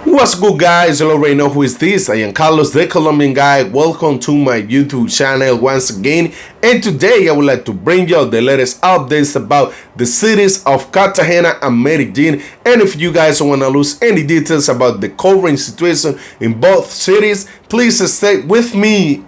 What's good, guys? You already know who is this. I am Carlos, the Colombian guy. Welcome to my YouTube channel once again. And today I would like to bring you the latest updates about the cities of Cartagena and Medellin. And if you guys want to lose any details about the current situation in both cities, please stay with me.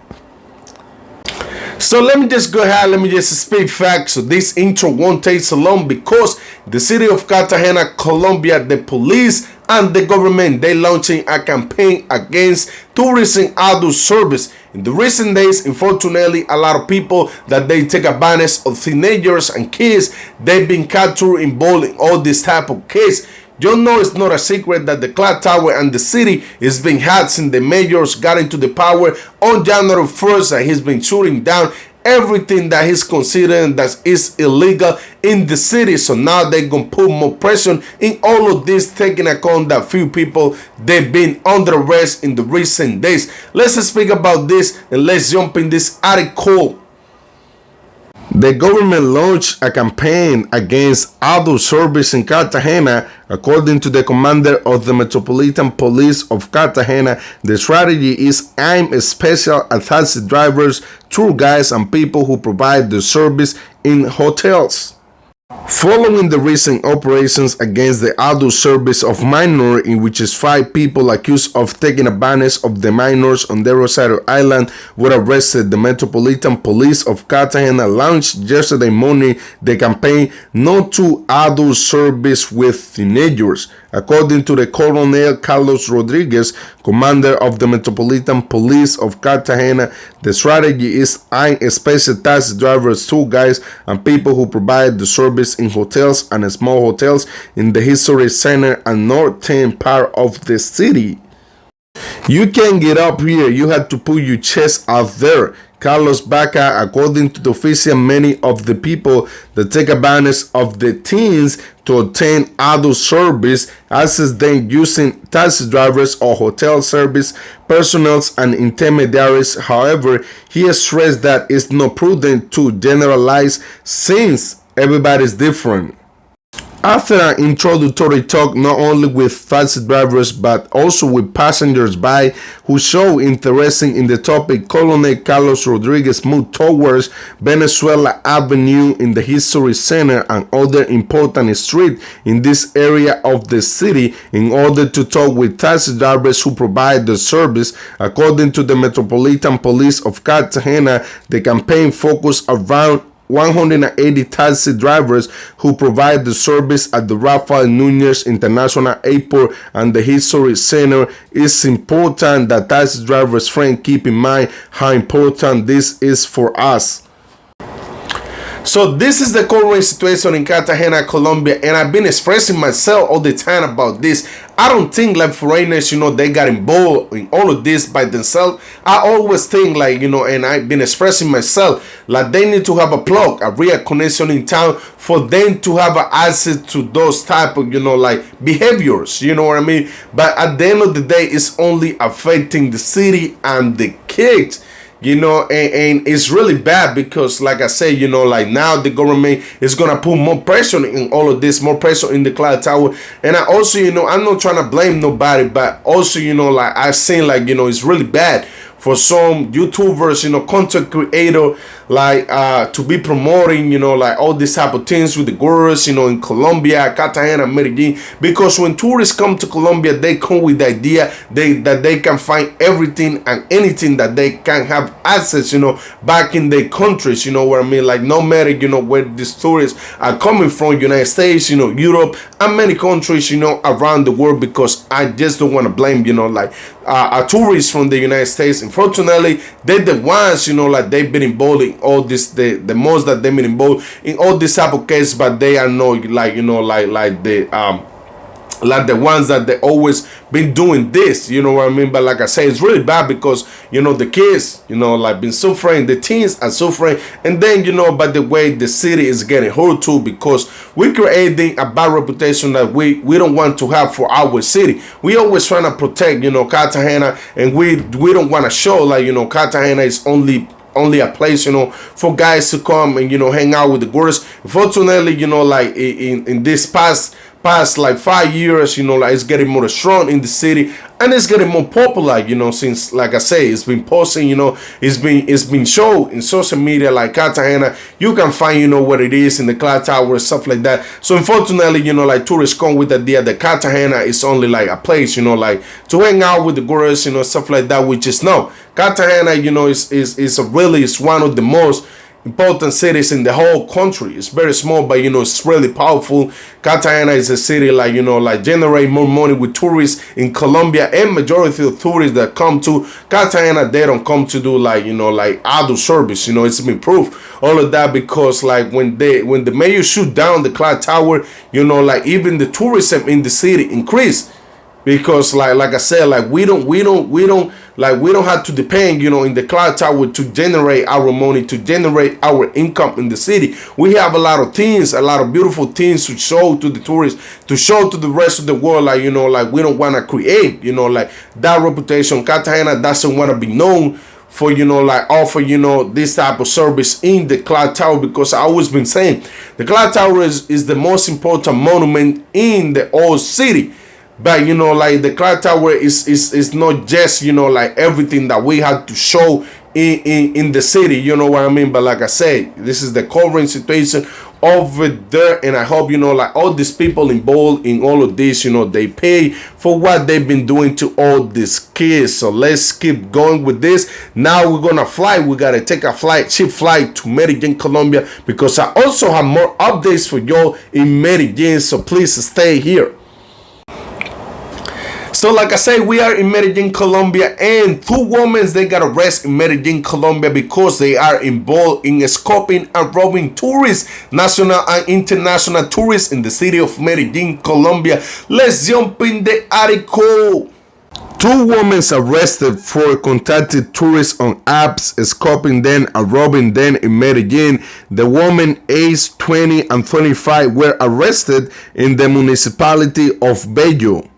So let me just go ahead, let me just speak facts. So this intro won't take so long because the city of Cartagena, Colombia, the police and the government, they launching a campaign against tourism adult service. In the recent days, unfortunately, a lot of people that they take advantage of teenagers and kids, they've been captured involved in all this type of case. You know, it's not a secret that the clock tower and the city is being hacked since the mayors got into the power on January 1st, and he's been shooting down everything that he's considering that is illegal in the city. So now they're gonna put more pressure in all of this, taking account that few people they've been under arrest in the recent days. Let's speak about this and let's jump in this article. The government launched a campaign against adult service in Cartagena. According to the commander of the Metropolitan Police of Cartagena, the strategy is aimed especially at taxi drivers, tour guides, and people who provide the service in hotels. Following the recent operations against the adult service of minors, in which 5 people accused of taking advantage of the minors on the Rosario Island were arrested, the Metropolitan Police of Cartagena launched yesterday morning the campaign No to Adult Service with Teenagers. According to the Colonel Carlos Rodriguez, commander of the Metropolitan Police of Cartagena, the strategy is aimed especially taxi drivers, tour guides, and people who provide the service in hotels and small hotels in the history center and northern part of the city. You can't get up here, you have to put your chest out there. Carlos Baca, according to the official, many of the people that take advantage of the teens to obtain adult service access them using taxi drivers or hotel service personnel and intermediaries. However, he stressed that it's not prudent to generalize since everybody's different. After an introductory talk not only with taxi drivers but also with passengers by who show interest in the topic, Colonel Carlos Rodriguez moved towards Venezuela Avenue in the History Center and other important streets in this area of the city in order to talk with taxi drivers who provide the service. According to the Metropolitan Police of Cartagena, the campaign focused around 180 taxi drivers who provide the service at the Rafael Núñez International Airport and the History Center. It's important that taxi drivers friends keep in mind how important this is for us. So this is the current situation in Cartagena, Colombia, and I've been expressing myself all the time about this. I don't think like foreigners, they got involved in all of this by themselves. I always think like, and I've been expressing myself, like they need to have a plug, a real connection in town for them to have access to those type of, like behaviors, you know what I mean? But at the end of the day, it's only affecting the city and the kids. And it's really bad because, like I say, like now the government is gonna put more pressure in all of this, more pressure in the cloud tower. And I also, I'm not trying to blame nobody, but also, like I've seen, like, it's really bad for some YouTubers, content creator, like to be promoting, like all these type of things with the girls, in Colombia, Cartagena, Medellin, because when tourists come to Colombia, they come with the idea that they can find everything and anything that they can have access, back in their countries, what I mean? Like no matter, where these tourists are coming from, United States, Europe, and many countries, around the world, because I just don't want to blame, like tourists from the United States. Unfortunately, they're the ones, like they've been involved in all this, the most that they've been involved in all this type of case, but they are not like, like the ones that they always been doing this, what I mean? But like I say, it's really bad because, the kids, like been suffering, the teens are suffering, and then, by the way, the city is getting hurt too, because we're creating a bad reputation that we don't want to have for our city. We always trying to protect, Cartagena, and we don't want to show like, Cartagena is only a place, for guys to come and, hang out with the girls. Unfortunately, like in this past past like 5 years, like it's getting more strong in the city, and it's getting more popular, since, like I say, it's been posting, it's been shown in social media, like Cartagena. You can find, what it is in the clock tower, stuff like that. So unfortunately, like tourists come with the idea that Cartagena is only like a place, like to hang out with the girls, stuff like that, which is no. Cartagena, is one of the most important cities in the whole country. It's very small, but it's really powerful. Cartagena is a city like generate more money with tourists in Colombia, and majority of tourists that come to Cartagena, they don't come to do like adult service. It's been proved all of that, because like when the mayor shoot down the clock tower, like even the tourism in the city increased. Because like I said, like we don't have to depend, in the clock tower to generate our money, to generate our income in the city. We have a lot of things, a lot of beautiful things to show to the tourists, to show to the rest of the world. Like we don't want to create, like that reputation. Cartagena doesn't want to be known for offer this type of service in the clock tower, because I always been saying the clock tower is the most important monument in the old city. But like the clock tower is not just like everything that we have to show in the city, you know what I mean? But like I say, this is the current situation over there, and I hope like all these people involved in all of this, they pay for what they've been doing to all these kids. So let's keep going with this. Now we're gonna fly. We gotta take a cheap flight to Medellin, Colombia, because I also have more updates for y'all in Medellin. So please stay here. So like I say, we are in Medellin, Colombia, and two women, they got arrested in Medellin, Colombia, because they are involved in scoping and robbing tourists, national and international tourists in the city of Medellin, Colombia. Let's jump in the article. Two women arrested for contacting tourists on apps, scoping them and robbing them in Medellin. The women aged 20 and 25 were arrested in the municipality of Bello.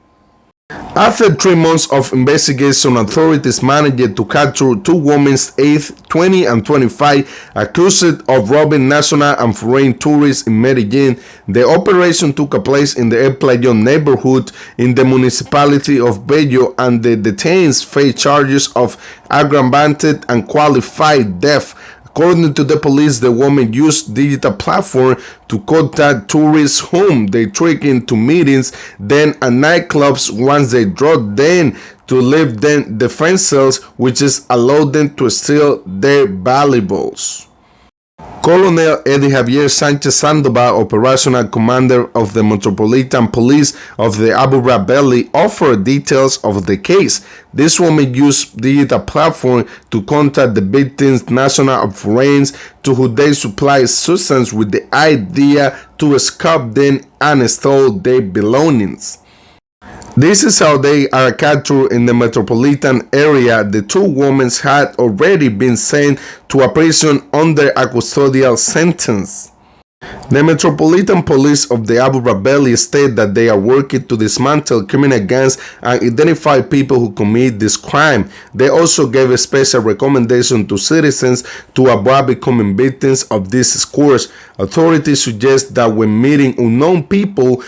After 3 months of investigation, authorities managed to capture two women aged 20 and 25 accused of robbing national and foreign tourists in Medellin. The operation took place in the El Playón neighborhood in the municipality of Bello, and the detainees face charges of aggravated and qualified theft. According to the police, the women used digital platform to contact tourists whom they tricked into meetings, then at nightclubs. Once they drove them to leave them the cells, which is allowed them to steal their valuables. Colonel Eddie Javier Sanchez Sandoval, operational commander of the Metropolitan Police of the Abu Ghraib, offered details of the case. This woman used digital platform to contact the victims, national and foreign, to whom they supplied substance with the idea to escape them and steal their belongings. This is how they are captured in the metropolitan area. The two women had already been sent to a prison under a custodial sentence. The Metropolitan Police of the Abu Ghraib state that they are working to dismantle criminal gangs and identify people who commit this crime. They also gave a special recommendation to citizens to avoid becoming victims of these scores. Authorities suggest that when meeting unknown people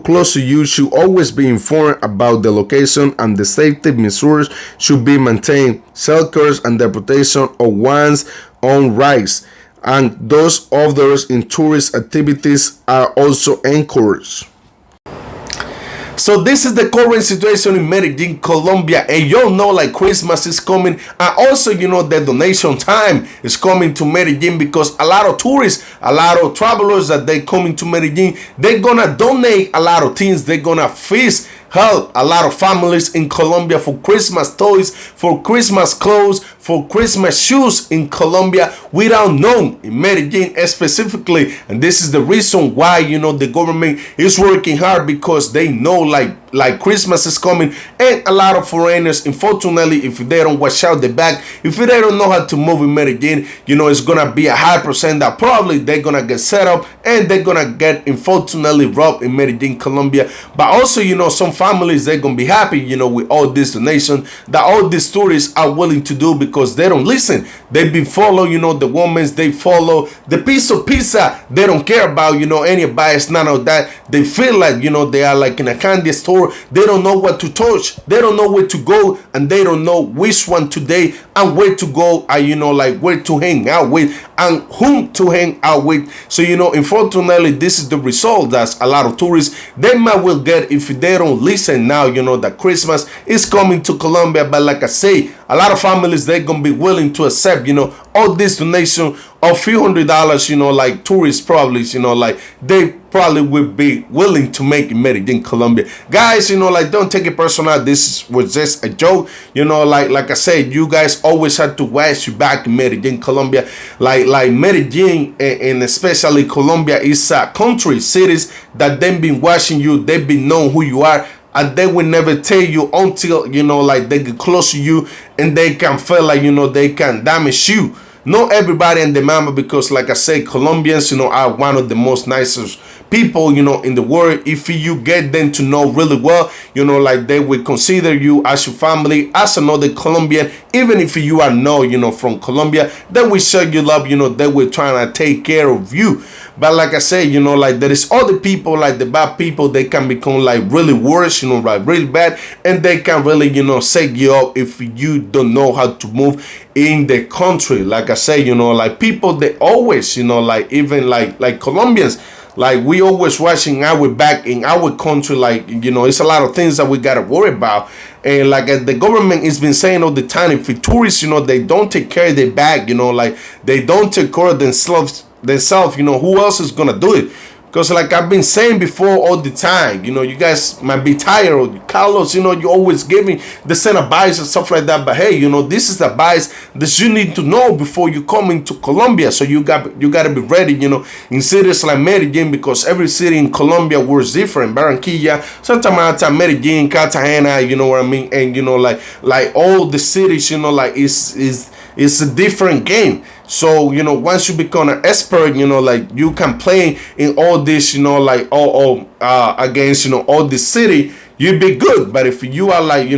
close to you should always be informed about the location, and the safety measures should be maintained. Shelters and the protection of one's own rights and those others in tourist activities are also encouraged. So this is the current situation in Medellin, Colombia, and y'all know like Christmas is coming, and also the donation time is coming to Medellin, because a lot of tourists, a lot of travelers that they coming to Medellin, they're gonna donate a lot of things. They're gonna help a lot of families in Colombia for Christmas toys, for Christmas clothes, for Christmas shoes in Colombia. We don't know in Medellin specifically, and this is the reason why the government is working hard, because they know like like Christmas is coming, and a lot of foreigners, unfortunately, if they don't watch out the back, if they don't know how to move in Medellin, it's gonna be a high percent that probably they're gonna get set up and they're gonna get unfortunately robbed in Medellin, Colombia. But also, some families, they're gonna be happy, with all this donation that all these tourists are willing to do, because they don't listen. They be follow, the women, they follow the piece of pizza. They don't care about, any bias, none of that. They feel like, they are like in a candy store. They don't know what to touch. They don't know where to go, and they don't know which one today and where to go, like where to hang out with and whom to hang out with. So, unfortunately, this is the result that a lot of tourists, they might will get if they don't listen now, that Christmas is coming to Colombia. But like I say, a lot of families, they're going to be willing to accept, all this donation of few $100, like tourists probably, like they probably will be willing to make in Medellin, Colombia. Guys, like don't take it personal. This was just a joke. Like I said, you guys always have to watch your back in Medellin, Colombia. Like Medellin and especially Colombia is a country, cities that they've been watching you. They've been knowing who you are. And they will never tell you until, like they get close to you and they can feel like, they can damage you. Not everybody in the mama, because like I say, Colombians, are one of the most nicest people, in the world. If you get them to know really well, like they will consider you as your family, as another Colombian. Even if you are not, from Colombia, they will show you love, they will try to take care of you. But like I say, like there is other people, like the bad people, they can become like really worse, like really bad. And they can really, set you up if you don't know how to move in the country. Like I say, like people, they always, like even like Colombians, like we always watching our back in our country. Like, it's a lot of things that we got to worry about. And like the government has been saying all the time, if the tourists, they don't take care of their back, like they don't take care of themselves, who else is gonna do it? Because like I've been saying before all the time, you guys might be tired of Carlos, you're always giving the same advice and stuff like that. But hey, this is the advice that you need to know before you come into Colombia. So you got to be ready, in cities like Medellin, because every city in Colombia works different. Barranquilla, Santa Marta, Medellin, Cartagena, you know what I mean? And like all the cities, like it's a different game. So, once you become an expert, like you can play in all this, like all against, all this city, you'd be good. But if you are like,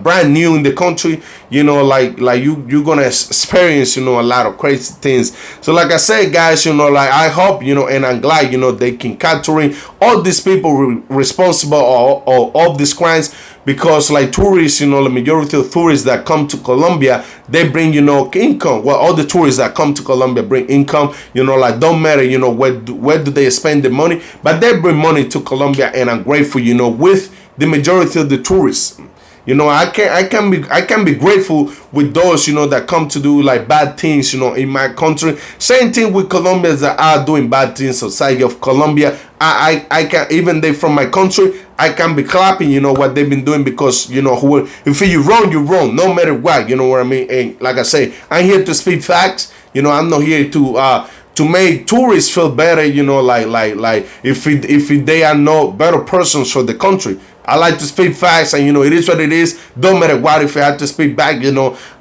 brand new in the country, like you're gonna experience, a lot of crazy things. So like I said, guys, like I hope, and I'm glad, they can capturing all these people responsible or of these crimes. Because like tourists, the majority of tourists that come to Colombia, they bring, income. Well, all the tourists that come to Colombia bring income, like don't matter, where do they spend the money, but they bring money to Colombia, and I'm grateful, with the majority of the tourists. I can be grateful with those, that come to do like bad things, in my country. Same thing with Colombians that are doing bad things outside of Colombia. I can, even they from my country, I can be clapping, what they've been doing, because, if you wrong, no matter what, what I mean? And like I say, I'm here to speak facts. I'm not here to make tourists feel better, like if they are no better persons for the country. I like to speak facts, and it is what it is. Don't matter what. If I have to speak back,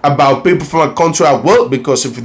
about people from a country, I will, because if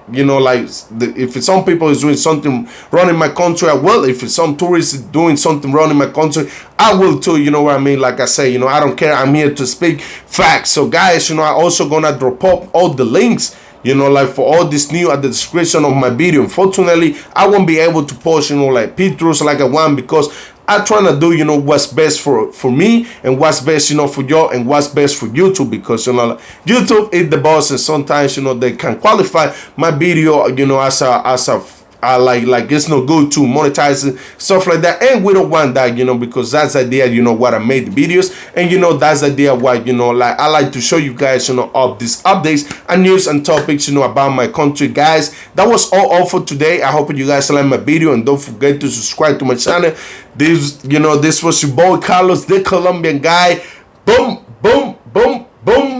if some people is doing something wrong in my country, I will. If some tourists is doing something wrong in my country, I will too. You know what I mean? Like I say, I don't care. I'm here to speak facts. So guys, I also gonna drop up all the links, like for all this new at the description of my video. Unfortunately, I won't be able to post, like pictures like I want, because I'm trying to do, what's best for me, and what's best, for y'all, and what's best for YouTube, because, YouTube is the boss, and sometimes, they can qualify my video, as a like it's no good to monetize it, stuff like that, and we don't want that, because that's the idea, what I made the videos, and that's the idea why, like I like to show you guys, of these updates and news and topics, about my country. Guys, that was all for today. I hope you guys like my video, and don't forget to subscribe to my channel. This was your boy Carlos, the Colombian guy. Boom, boom, boom, boom.